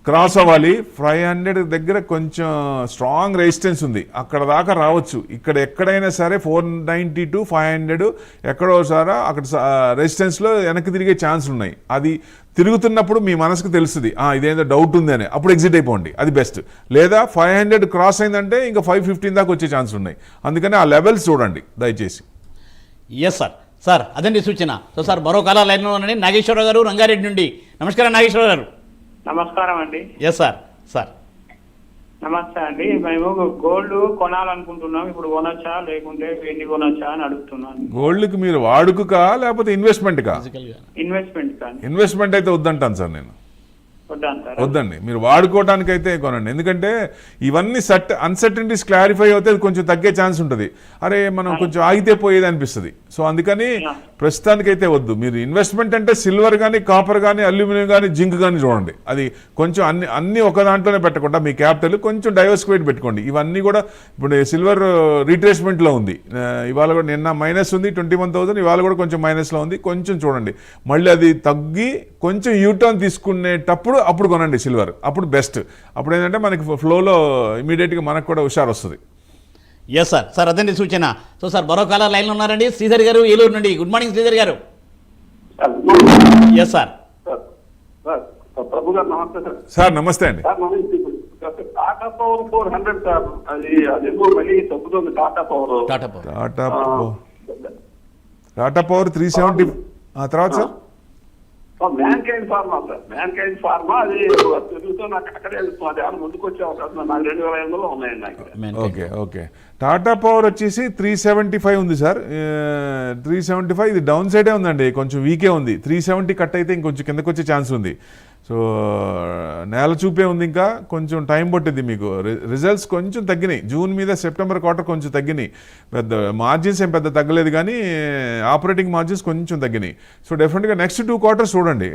క్రాస్ అవ్వాలి. 500 దగ్గర కొంచెం స్ట్రాంగ్ రెసిస్టెన్స్ ఉంది, అక్కడ దాకా రావచ్చు. ఇక్కడ ఎక్కడైనా సరే 492, 500 ఎక్కడో సారా అక్కడ రెసిస్టెన్స్లో వెనక్కి తిరిగే ఛాన్స్ ఉన్నాయి. అది తిరుగుతున్నప్పుడు మీ మనసుకు తెలుస్తుంది ఇదేదో డౌట్ ఉంది అని, అప్పుడు ఎగ్జిట్ అయిపోండి, అది బెస్ట్. లేదా 500 క్రాస్ అయిందంటే ఇంకా 515 దాకా వచ్చే ఛాన్స్ ఉన్నాయి. అందుకని ఆ లెవెల్స్ చూడండి దయచేసి. Yes sir. సార్ అదండి సూచన. సో సార్ మరో కాలర్ లైన్లో ఉన్నారండి, నాగేశ్వరరావు గారు రంగారెడ్డి నుండి. నమస్కారం నాగేశ్వరరావు గారు. నమస్కారం అండి. Yes sir. సార్ నమస్తే అండి. మేము గోల్డ్ కొనాలనుకుంటున్నాం, ఇప్పుడు కొనొచ్చా లేకుంటే వెండి కొనొచ్చా అని అడుగుతున్నాను. గోల్డ్కి మీరు వాడుకుకా లేకపోతే ఇన్వెస్ట్మెంట్కా? ఇన్వెస్ట్మెంట్ కానీ. ఇన్వెస్ట్మెంట్ అయితే వద్దంటాను సార్ నేను. వద్దంటారా? వద్దండి, మీరు వాడుకోవడానికైతే కొనండి. ఎందుకంటే ఇవన్నీ అన్సర్టనిటీస్ క్లారిఫై అవుతే కొంచెం తగ్గే ఛాన్స్ ఉంటుంది. అరే మనం కొంచెం ఆగితే పోయేది అనిపిస్తుంది. సో అందుకని ప్రస్తుతానికైతే వద్దు. మీరు ఇన్వెస్ట్మెంట్ అంటే సిల్వర్ కానీ, కాపర్ కానీ, అల్యూమినియం కానీ, జింక్ కానీ చూడండి. అది కొంచెం అన్ని ఒక దాంట్లోనే పెట్టకుండా మీ క్యాపిటల్ కొంచెం డైవర్సిఫైడ్ పెట్టుకోండి. ఇవన్నీ కూడా ఇప్పుడు సిల్వర్ రీట్రేస్మెంట్లో ఉంది. ఇవాళ కూడా నిన్న మైనస్ ఉంది 21,000, ఇవాళ కూడా కొంచెం మైనస్లో ఉంది. కొంచెం చూడండి, మళ్ళీ అది తగ్గి కొంచెం యూటర్న్ తీసుకునేటప్పుడు అప్పుడు కొనండి సిల్వర్, అప్పుడు బెస్ట్. అప్పుడు ఏంటంటే మనకి ఫ్లోలో ఇమీడియట్గా మనకు కూడా హుషారు వస్తుంది. Yes sir. సార్ అదండి సూచన. సో సార్ మరో కాలర్ లైన్లో ఉన్నారండి, శ్రీధర్ గారు ఏలూరు నుండి. గుడ్ మార్నింగ్ శ్రీధర్ గారు. Yes sir. ప్రభు గారు నమస్తే సార్. సార్ నమస్తే అండి. టాటా పవర్ 400 సార్, అది మళ్ళీ తగ్గుతుంది. Tata power Tata power 370. తర్వాత sir mankind pharma sir, mankind pharma అది తిరుగుతూ నాకు అక్కడే వెళ్తుంది. అది ముందుకు వచ్చే అవకాశం నాకు 2005లో ఉన్నాయండి నాకు. ఓకే. టాటా పవర్ వచ్చేసి 375 ఉంది సార్. 375 ఇది డౌన్ సైడే ఉందండి, కొంచెం వీకే ఉంది. 370 కట్ అయితే ఇంకొంచెం కిందకు వచ్చే ఛాన్స్ ఉంది. సో నేల చూపే ఉంది, ఇంకా కొంచెం టైం పట్టింది. మీకు రిజల్ట్స్ కొంచెం తగ్గినాయి. జూన్ మీద సెప్టెంబర్ క్వార్టర్ కొంచెం తగ్గినాయి. పెద్ద మార్జిన్స్ ఏం పెద్ద తగ్గలేదు, కానీ ఆపరేటింగ్ మార్జిన్స్ కొంచెం తగ్గినాయి. సో డెఫినెట్గా నెక్స్ట్ 2 క్వార్టర్స్ చూడండి.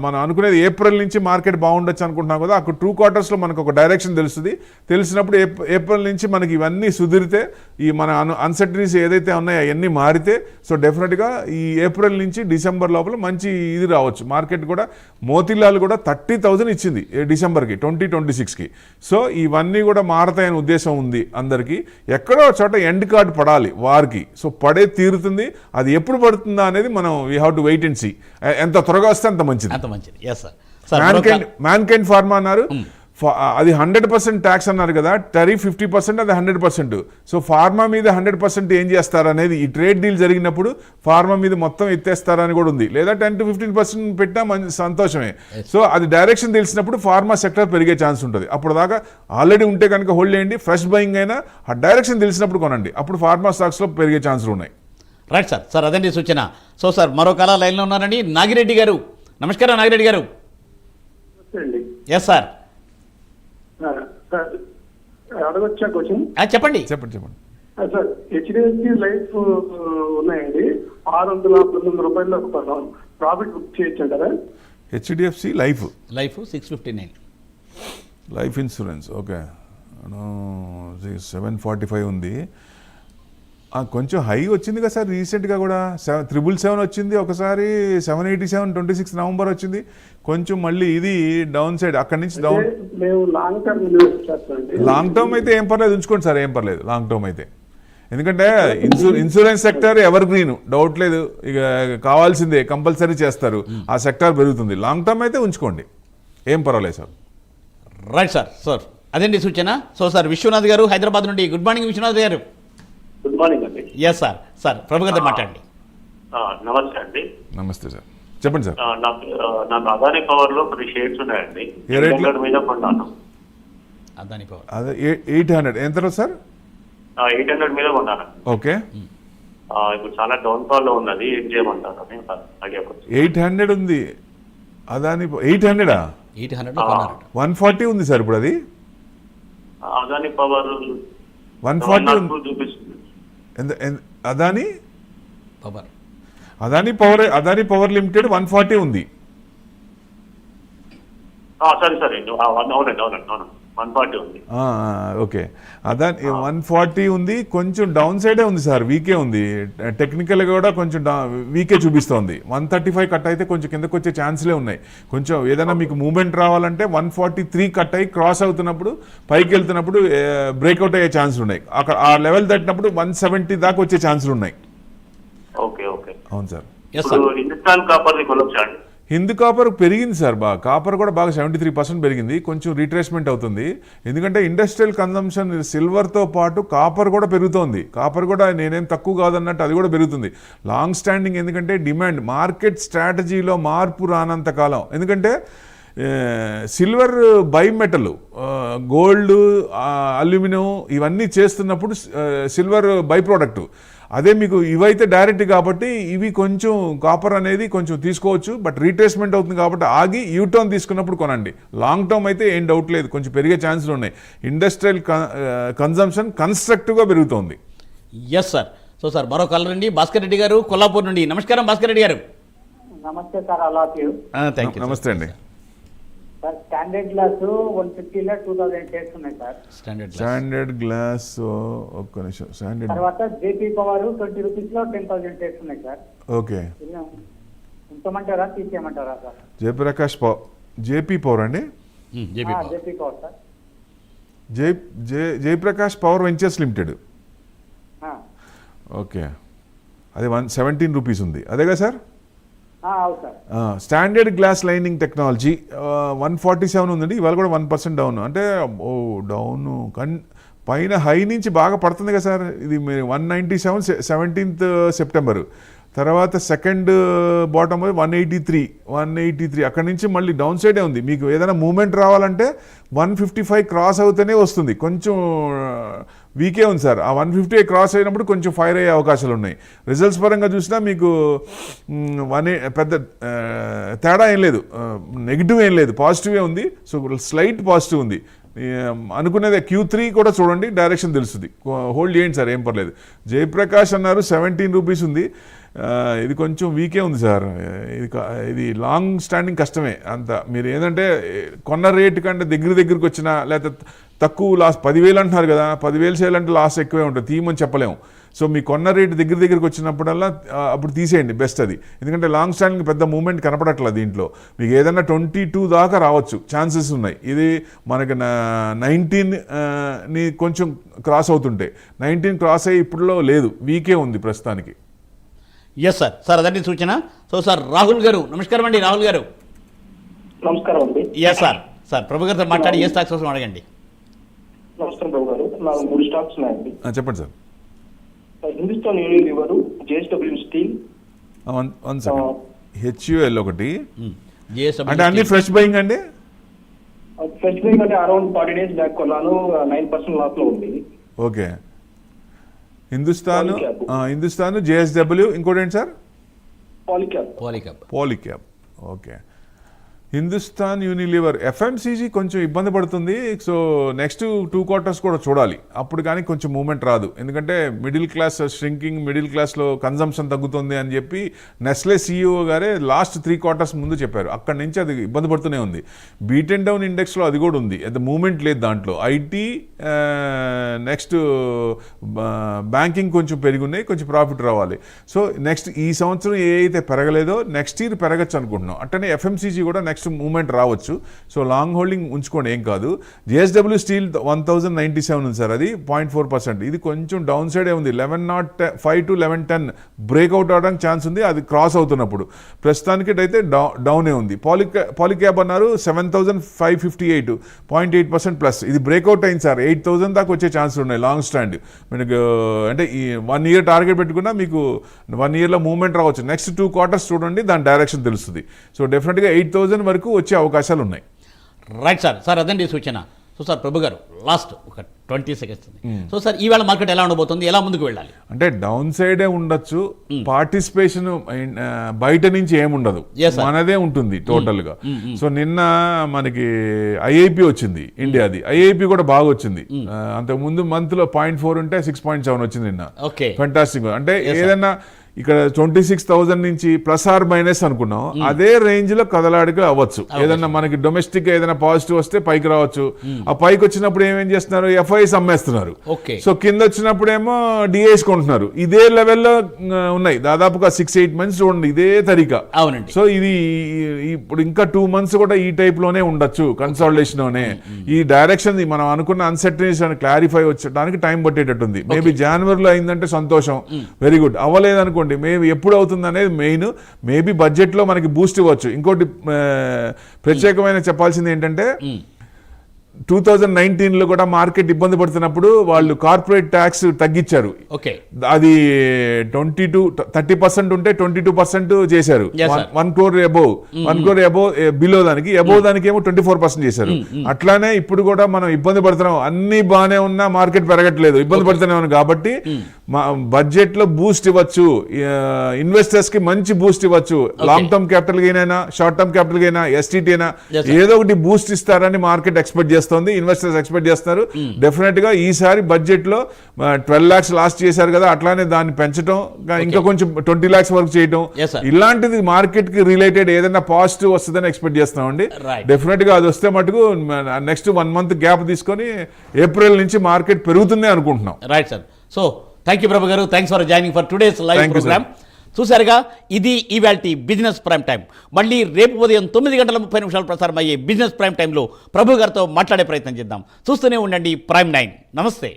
మనం అనుకునేది ఏప్రిల్ నుంచి మార్కెట్ బాగుండొచ్చు అనుకుంటున్నాం కదా, అక్కడ 2 క్వార్టర్స్లో మనకు ఒక డైరెక్షన్ తెలుస్తుంది. తెలిసినప్పుడు ఏప్రిల్ నుంచి మనకి ఇవన్నీ సుధిరితే, ఈ మన అన్సర్టనిటీస్ ఏదైతే ఉన్నాయో అవన్నీ మారితే, సో డెఫినెట్గా ఈ ఏప్రిల్ నుంచి డిసెంబర్ లోపల మంచి ఇది రావచ్చు. మార్కెట్ కూడా మోతీలాల్ కూడా 30,000 ఇచ్చింది డిసెంబర్కి 2026కి. సో ఇవన్నీ కూడా మారతాయనే ఉద్దేశం ఉంది అందరికీ. ఎక్కడో చోట ఎండ్ కార్డ్ పడాలి వారికి. సో పడే తీరుతుంది. అది ఎప్పుడు పడుతుందా అనేది మనం we have to wait and see. ఎంత త్వరగా వస్తే అంత మంచిది. మ్యాన్కైండ్ ఫార్మా అన్నారు, అది 100% ట్యాక్స్ అన్నారు కదా, టరిఫ్ 50%, అది 100%. సో ఫార్మా మీద 100% ఏం చేస్తారనేది ఈ ట్రేడ్ డీల్ జరిగినప్పుడు ఫార్మా మీద మొత్తం ఎత్తేస్తారని కూడా ఉంది. లేదా 10 to 15% పెట్టినా మంచి సంతోషమే. సో అది డైరెక్షన్ తెలిసినప్పుడు ఫార్మా సెక్టర్ పెరిగే ఛాన్స్ ఉంటుంది. అప్పుడు దాకా ఆల్రెడీ ఉంటే కనుక హోల్డ్ చేయండి. ఫ్రెష్ బయింగ్ అయినా ఆ డైరెక్షన్ తెలిసినప్పుడు కొనండి. అప్పుడు ఫార్మా స్టాక్స్లో పెరిగే ఛాన్సులు ఉన్నాయి. Right sir. సార్ అదండి సూచన. సో సార్ మరో కాల లైన్లో ఉన్నారండి, నాగిరెడ్డి గారు. నమస్కారం నాగిరెడ్డి గారు. Yes sir. అడగొచ్చా క్వశ్చన్? చెప్పండి. సార్ హెచ్డిఎఫ్సి లైఫ్ ఉన్నాయండి, 619 రూపాయలు ప్రాఫిట్ బుక్ చేయొచ్చు అంటారా? HDFC life 659 life insurance. Okay, 745 ఉంది. కొంచెం హై వచ్చింది కదా సార్ రీసెంట్గా కూడా 777 వచ్చింది, ఒకసారి 787 26 నవంబర్ వచ్చింది. కొంచెం మళ్ళీ ఇది డౌన్ సైడ్ అక్కడి నుంచి డౌన్. మేము లాంగ్ టర్మ్ చేస్తామండి. లాంగ్ టర్మ్ అయితే ఏం పర్లేదు, ఉంచుకోండి సార్, ఏం పర్లేదు లాంగ్ టర్మ్ అయితే. ఎందుకంటే insurance sector ever green, doubt లేదు, ఇక కావాల్సిందే, కంపల్సరీ చేస్తారు, ఆ సెక్టార్ పెరుగుతుంది. లాంగ్ టర్మ్ అయితే ఉంచుకోండి, ఏం పర్వాలేదు సార్. Right sir. సార్ అదేంటి సూచన. సో సార్ విశ్వనాథ్ గారు హైదరాబాద్ నుండి. Good morning Vishwanath garu. Good morning అండి. Yes sir. సార్ ప్రభు గారితో మాట్లాడండి. నమస్తే అండి. నమస్తే సార్, చెప్పండి సార్. నాకు అదాని పవర్ లో 10 షేర్స్ ఉన్నాయండి. ఏ రేట్లో? 800 మీద కొన్నాను. అదాని పవర్ అదే 800 ఎంత సార్? 800 మీద కొన్నాను. ఓకే. ఇప్పుడు చాలా డౌన్ ఫాల్ లో ఉన్నది, ఏం చేయమంటారు అని అడిగే. 800 ఉంది అదాని. 800 140 ఉంది సార్ ఇప్పుడు. అది అదాని పవర్ 140 చూపిస్తుంది. Adani power Adani power limited 140 ఉంది. సరే అవునండి 140 ఉంది. ఓకే, అదాని 140 ఉంది. కొంచెం డౌన్ సైడే ఉంది సార్, వీకే ఉంది. టెక్నికల్ కూడా కొంచెం వీకే చూపిస్తోంది. 135 కట్ అయితే కొంచెం కిందకు వచ్చే ఛాన్స్లే ఉన్నాయి. కొంచెం ఏదైనా మీకు మూవ్మెంట్ రావాలంటే 143 కట్ అయ్యి క్రాస్ అవుతున్నప్పుడు, పైకి వెళ్తున్నప్పుడు బ్రేక్అవుట్ అయ్యే ఛాన్సులు ఉన్నాయి. అక్కడ ఆ లెవెల్ తట్టినప్పుడు 170 దాకా వచ్చే ఛాన్సులు ఉన్నాయి. ఓకే ఓకే, అవును సార్. హిందుస్థాన్ కాపర్ కొలొచ్చండి. హిందూ కాపర్ పెరిగింది సార్, బాగా కాపర్ కూడా బాగా 73% పెరిగింది. కొంచెం రీట్రేస్మెంట్ అవుతుంది, ఎందుకంటే ఇండస్ట్రియల్ కన్జంప్షన్ సిల్వర్తో పాటు కాపర్ కూడా పెరుగుతోంది. కాపర్ కూడా నేనేం తక్కువ కాదన్నట్టు అది కూడా పెరుగుతుంది. లాంగ్ స్టాండింగ్, ఎందుకంటే డిమాండ్, మార్కెట్ స్ట్రాటజీలో మార్పు రానంత కాలం. ఎందుకంటే silver by metal, gold, aluminium ఇవన్నీ చేస్తున్నప్పుడు సిల్వర్ బై ప్రోడక్ట్. అదే మీకు ఇవైతే డైరెక్ట్ కాబట్టి ఇవి కొంచెం కాపర్ అనేది కొంచెం తీసుకోవచ్చు, బట్ రీట్రేస్మెంట్ అవుతుంది కాబట్టి ఆగి యూటర్న్ తీసుకున్నప్పుడు కొనండి. లాంగ్ టర్మ్ అయితే ఏం డౌట్ లేదు, కొంచెం పెరిగే ఛాన్సులు ఉన్నాయి. ఇండస్ట్రియల్ కన్జంప్షన్ కన్స్ట్రక్టివ్గా పెరుగుతోంది. Yes sir. సో సార్ మరో కాలర్ అండి, భాస్కర్ రెడ్డి గారు కొల్లాపూర్ నుండి. నమస్కారం భాస్కర్ రెడ్డి గారు. నమస్తే సార్, అలాగే. Thank you. నమస్తే అండి. సార్ స్టాండర్డ్ గ్లాస్ 150లో 2000 షేర్స్ ఉన్నాయి సార్. స్టాండర్డ్ గ్లాస్ ఒక్క నిమిషం. స్టాండర్డ్ తర్వాత జేపీ పవర్ 20 రూపీస్లో 10,000 షేర్స్ ఉన్నాయి సార్. ఓకే, ఉంచమంటారా తీసేయమంటారా సార్? జేపీ పవర్ అండి. JP power sir. Jaiprakash power ventures limited. Okay, అది 17 రూపీస్ ఉంది, అదేగా sir? Standard glass lining technology 147 ఉందండి. ఇవాళ కూడా 1% డౌన్. అంటే డౌన్ పైన హై నుంచి బాగా పడుతుంది కదా సార్. ఇది 197 17th సెప్టెంబర్. తర్వాత సెకండ్ బాటమ్ 183 అక్కడి నుంచి మళ్ళీ డౌన్ సైడే ఉంది. మీకు ఏదైనా మూవ్మెంట్ రావాలంటే 155 క్రాస్ అవుతూనే వస్తుంది. కొంచెం వీకే ఉంది సార్. ఆ 150 క్రాస్ అయినప్పుడు కొంచెం ఫైర్ అయ్యే అవకాశాలు ఉన్నాయి. రిజల్ట్స్ పరంగా చూసినా మీకు పెద్ద తేడా ఏం లేదు, నెగిటివ్ ఏం లేదు, పాజిటివే ఉంది. సో స్లైట్ పాజిటివ్ ఉంది. అనుకునేది Q3 కూడా చూడండి, డైరెక్షన్ తెలుస్తుంది. హోల్డ్ చేయండి సార్, ఏం పర్లేదు. జయప్రకాష్ అన్నారు 17 రూపీస్ ఉంది. ఇది కొంచెం వీకే ఉంది సార్. ఇది లాంగ్ స్టాండింగ్ కష్టమే అంత. మీరు ఏంటంటే కొన్న రేటు కంటే దగ్గరికి వచ్చినా, లేకపోతే తక్కువ లాస్ 10,000 అంటున్నారు కదా, 10,000 చేయాలంటే లాస్ ఎక్కువే ఉంటుంది, తీయమని చెప్పలేము. సో మీ కొన్న రేటు దగ్గరికి వచ్చినప్పుడల్లా అప్పుడు తీసేయండి, బెస్ట్ అది. ఎందుకంటే లాంగ్ స్టాండింగ్ పెద్ద మూవ్మెంట్ కనపడట్లేదు దీంట్లో. మీకు ఏదైనా 22 దాకా రావచ్చు, ఛాన్సెస్ ఉన్నాయి. ఇది మనకి 19ని కొంచెం క్రాస్ అవుతుంటే, 19 క్రాస్ అయ్యి ఇప్పుడులో లేదు, వీకే ఉంది ప్రస్తుతానికి. Yes sir. సార్ అదండి సూచన. సో సార్ రాహుల్ గారు. నమస్కారం అండి రాహుల్ గారు. నమస్కారం అండి. Yes sir. సార్ ప్రభు గారితో మాట్లాడి ఏ స్టాక్స్ కోసం అడగండి. నమస్కారం ప్రభు గారు, నాకు 3 స్టాక్స్ ఉన్నాయండి. చెప్పండి sir. Hindustan Unilever, JSW steel, HUL ఒకటి. అంటే అన్ని ఫ్రెష్ బయింగ్ అండి? ఫ్రెష్ బయింగ్ అంటే అరౌండ్ 40 days బ్యాక్ కొన్నాను, 9% లాస్ లో ఉంది. ఓకే. హిందుస్థాన్, JSW, ఇంకోటి ఏంటి sir? Polycab. Polycab. Okay. Hindustan Unilever FMCG కొంచెం ఇబ్బంది పడుతుంది. సో నెక్స్ట్ 2 quarters కూడా చూడాలి, అప్పుడు కానీ కొంచెం మూమెంట్ రాదు. ఎందుకంటే మిడిల్ క్లాస్ ష్రింకింగ్, మిడిల్ క్లాస్లో కన్జంప్షన్ తగ్గుతుంది అని చెప్పి నెస్లే CEO గారే లాస్ట్ 3 quarters ముందు చెప్పారు. అక్కడి నుంచి అది ఇబ్బంది పడుతూనే ఉంది. బీట్ అండ్ డౌన్ ఇండెక్స్లో అది కూడా ఉంది, అది మూమెంట్ లేదు దాంట్లో. ఐటీ నెక్స్ట్ బ్యాంకింగ్ కొంచెం పెరుగున్నాయి, కొంచెం ప్రాఫిట్ రావాలి. సో నెక్స్ట్ ఈ సంవత్సరం ఏ అయితే పెరగలేదో నెక్స్ట్ ఇయర్ పెరగచ్చు అనుకుంటున్నాం. అట్టనే ఎఫ్ఎంసీజీ కూడా నెక్స్ట్ మూమెంట్ రావచ్చు. సో లాంగ్ హోల్డింగ్ ఉంచుకోండి, ఏం కాదు. JSW స్టీల్ 1097 ఉంది సార్, అది 0.4%. ఇది కొంచెం డౌన్ సైడే ఉంది. 1105 to 1110 బ్రేక్అవుట్ అవడానికి ఛాన్స్ ఉంది, అది క్రాస్ అవుతున్నప్పుడు. ప్రస్తుతానికి అయితే డౌనే ఉంది. పాలిక్యాబ్ అన్నారు 7558, 0.8% ప్లస్. ఇది బ్రేక్అవుట్ అయింది సార్, 8000 దాకా వచ్చే ఛాన్స్ ఉన్నాయి లాంగ్ స్టాండ్. మీకు అంటే ఈ 1 year టార్గెట్ పెట్టుకున్నా మీకు 1 yearలో మూవ్మెంట్ రావచ్చు. నెక్స్ట్ 2 quarters చూడండి, దాని డైరెక్షన్ తెలుస్తుంది. సో డెఫినెట్గా 8000 వరకు వచ్చే అవకాశాలు ఉన్నాయి. Right sir. సార్ అదండి సూచన. సో సార్ ప్రభు గారు లాస్ట్ ఒక 20 seconds. సో సార్ ఈవేళ మార్కెట్ ఎలా ఉండబోతుంది, ఎలా ముందుకు వెళ్ళాలి? అంటే డౌన్ సైడే ఉండొచ్చు, పార్టిసిపేషన్ బయట నుంచి ఏముండదు, మనదే ఉంటుంది టోటల్ గా. సో నిన్న మనకి ఐఐపి వచ్చింది ఇండియాది, ఐఐపి కూడా బాగా వచ్చింది. అంతకు ముందు మంత్ లో 0.4 ఉంటే 6.7 వచ్చింది నిన్న. ఫెంటాస్టిక్. అంటే ఏదైనా ఇక్కడ 26,000 నుంచి ప్లస్ ఆర్ మైనస్ అనుకున్నాం, అదే రేంజ్ లో కదలాడిక అవ్వచ్చు. ఏదన్నా మనకి డొమెస్టిక్ ఏదైనా పాజిటివ్ వస్తే పైకి రావచ్చు. ఆ పైకి వచ్చినప్పుడు ఏమేం చేస్తున్నారు, ఎఫ్ఐస్ అమ్మేస్తున్నారు. సో కింద వచ్చినప్పుడేమో డిఐస్ కొంటున్నారు. ఇదే లెవెల్లో ఉన్నాయి దాదాపుగా 6-8 months చూడండి, ఇదే తరీకా. సో ఇది ఇప్పుడు ఇంకా 2 months కూడా ఈ టైప్ లోనే ఉండొచ్చు, కన్సాలిడేషన్ లోనే. ఈ డైరెక్షన్ మనం అనుకున్న అన్సర్టనిటీస్ క్లారిఫై వచ్చడానికి టైం పట్టేటట్టుంది. మేబీ జనవరిలో అయిందంటే సంతోషం, వెరీ గుడ్. అవ్వలేదనుకోండి, మేబీ ఎప్పుడు అవుతుంది అనేది మెయిన్. మేబీ బడ్జెట్లో మనకి బూస్ట్ ఇవ్వచ్చు. ఇంకోటి ప్రత్యేకమైన చెప్పాల్సింది ఏంటంటే 2019లో కూడా మార్కెట్ ఇబ్బంది పడుతున్నప్పుడు వాళ్ళు కార్పొరేట్ ట్యాక్స్ తగ్గించారు. అది 30% ఉంటే 22% చేశారు. 1 crore above, 1 crore above below దానికి, అబోవ్ దానికి ఏమో 24% చేశారు. అట్లానే ఇప్పుడు కూడా మనం ఇబ్బంది పడుతున్నాం, అన్ని బాగానే ఉన్నా మార్కెట్ పెరగట్లేదు, ఇబ్బంది పడుతున్నాం. కాబట్టి బడ్జెట్ లో బూస్ట్ ఇవ్వచ్చు, ఇన్వెస్టర్స్ కి మంచి బూస్ట్ ఇవ్వచ్చు. లాంగ్ టర్మ్ క్యాపిటల్ గెయిన్ అయినా, షార్ట్ టర్మ్ క్యాపిటల్ గెయిన్ అయినా, ఎస్టీటీ అయినా ఏదో ఒకటి బూస్ట్ ఇస్తారని మార్కెట్ ఎక్స్పెక్ట్ చేస్తుంది, ఇన్వెస్టర్స్ ఎక్స్పెక్ట్ చేస్తారు. డెఫినెట్ గా ఈసారి బడ్జెట్ లో 12 lakhs లాస్ట్ చేశారు కదా, అట్లానే దాన్ని పెంచడం, ఇంకా కొంచెం 20 lakhs వరకు చేయడం, ఇలాంటిది మార్కెట్ కి రిలేటెడ్ ఏదైనా పాజిటివ్ వస్తుందని ఎక్స్పెక్ట్ చేస్తున్నామండి. డెఫినెట్ గా అది వస్తే మటుకు నెక్స్ట్ 1 month గ్యాప్ తీసుకొని ఏప్రిల్ నుంచి మార్కెట్ పెరుగుతుంది అనుకుంటున్నాం. Right sir. So thank you Prabhu garu, thanks for joining for today's live program. చూసారుగా, ఇది ఇవాల్టి బిజినెస్ ప్రైమ్ టైం. మళ్ళీ రేపు ఉదయం 9:30 ప్రసారం అయ్యే బిజినెస్ ప్రైమ్ టైంలో ప్రభు గారితో మాట్లాడే ప్రయత్నం చేద్దాం. చూస్తూనే ఉండండి ప్రైమ్ 9. నమస్తే.